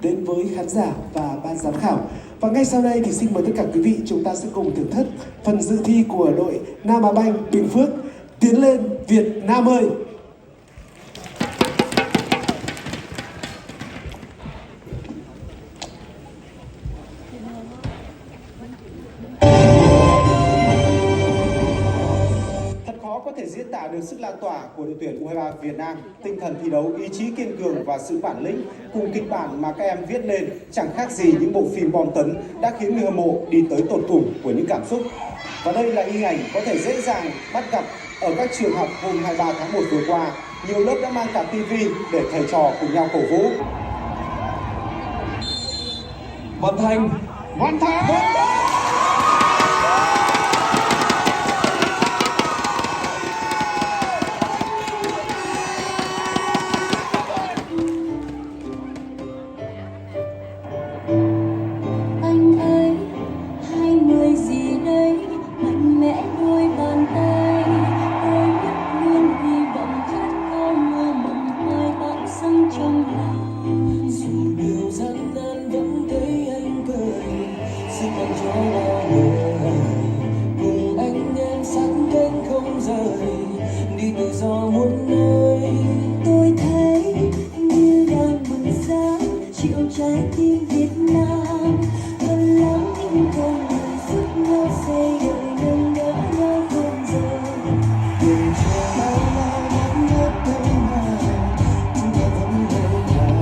đến với khán giả và ban giám khảo. Và ngay sau đây thì xin mời tất cả quý vị chúng ta sẽ cùng thưởng thức phần dự thi của đội Nam Á Banh Bình Phước. Tiến lên Việt Nam ơi! Có thể diễn tả được sức lan tỏa của đội tuyển U23 Việt Nam, tinh thần thi đấu, ý chí kiên cường và sự bản lĩnh cùng kịch bản mà các em viết lên chẳng khác gì những bộ phim bom tấn đã khiến người hâm mộ đi tới tột cùng của những cảm xúc. Và đây là hình ảnh có thể dễ dàng bắt gặp ở các trường học hôm 23 tháng 1 vừa qua. Nhiều lớp đã mang cả TV để thầy trò cùng nhau cổ vũ. Văn Thành! Văn Thành! Tôi thấy như đang bừng sáng chiều trái tim Việt Nam, vẫn lắng những câu lời giúp nhau xây đời nâng đỡ nhau không rời. Đừng chờ bao lâu đến hết đây mà chúng ta vẫn lời hà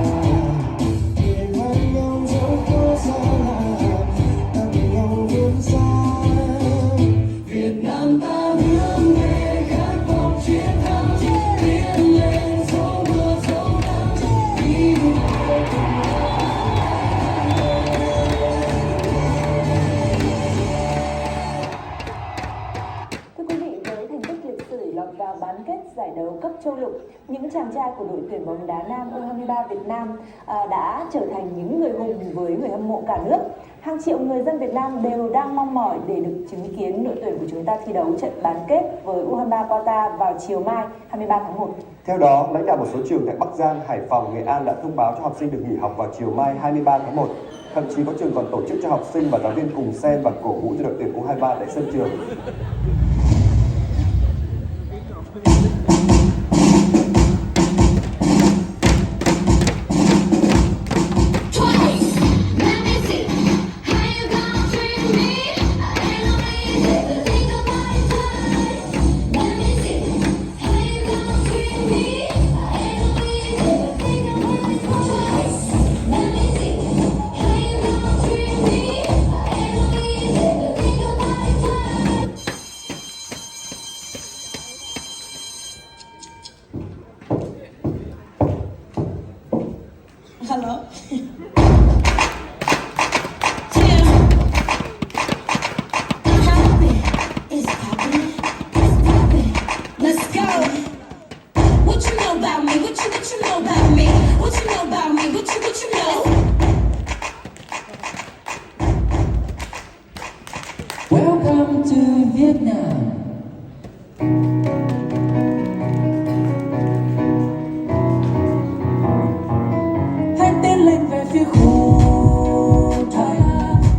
để hoan nhau dẫu có xa lạ, ta cùng nhau vươn xa. Việt Nam ta hướng về khát vọng chiến thắng. Lọt vào bán kết giải đấu cấp châu lục, những chàng trai của đội tuyển bóng đá nam U23 Việt Nam đã trở thành những người hùng với người hâm mộ cả nước. Hàng triệu người dân Việt Nam đều đang mong mỏi để được chứng kiến đội tuyển của chúng ta thi đấu trận bán kết với U23 Qatar vào chiều mai 23 tháng 1. Theo đó, lãnh đạo một số trường tại Bắc Giang, Hải Phòng, Nghệ An đã thông báo cho học sinh được nghỉ học vào chiều mai 23 tháng 1. Thậm chí có trường còn tổ chức cho học sinh và giáo viên cùng xem và cổ vũ cho đội tuyển U23 tại sân trường. Hello. Welcome to Vietnam. Hãy tiến lên về phía khung thành,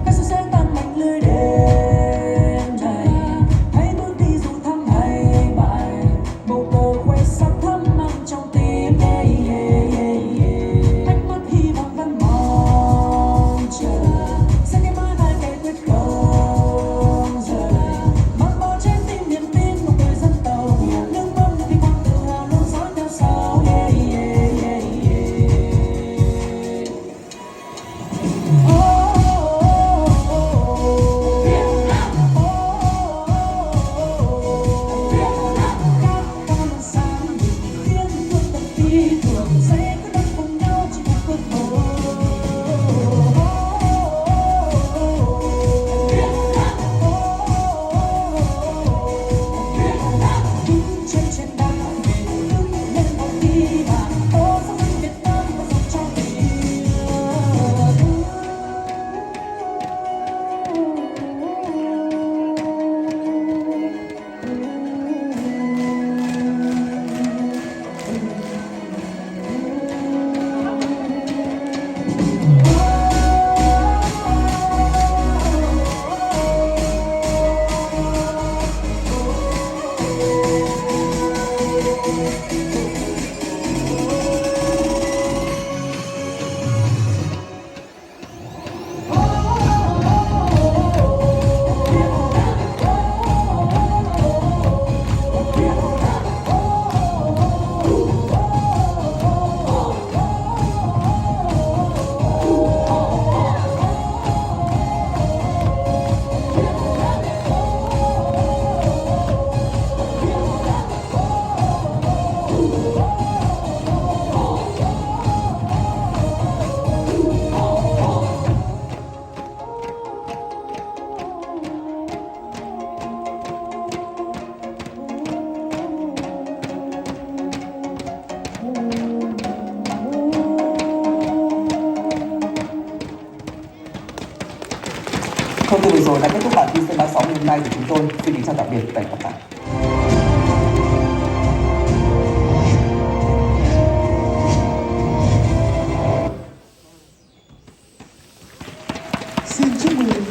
hãy soi sáng tan mạnh lưới đêm thầy. Hãy bước đi dù thắng hay bại, bầu cờ khoe sắc thắm mang trong tim. Ánh mắt hy vọng vẫn mong chờ, sẽ ngày mai hai ngày quyết không rời. Mang bao trái tim niềm tin một người dân tàu, nước mắt vì quang tự hào luôn dõi theo sau. Thông tin vừa rồi đã kết thúc bản tin C36 ngày hôm nay của chúng tôi. Xin kính chào tạm biệt và hẹn gặp lại. Xin chúc mừng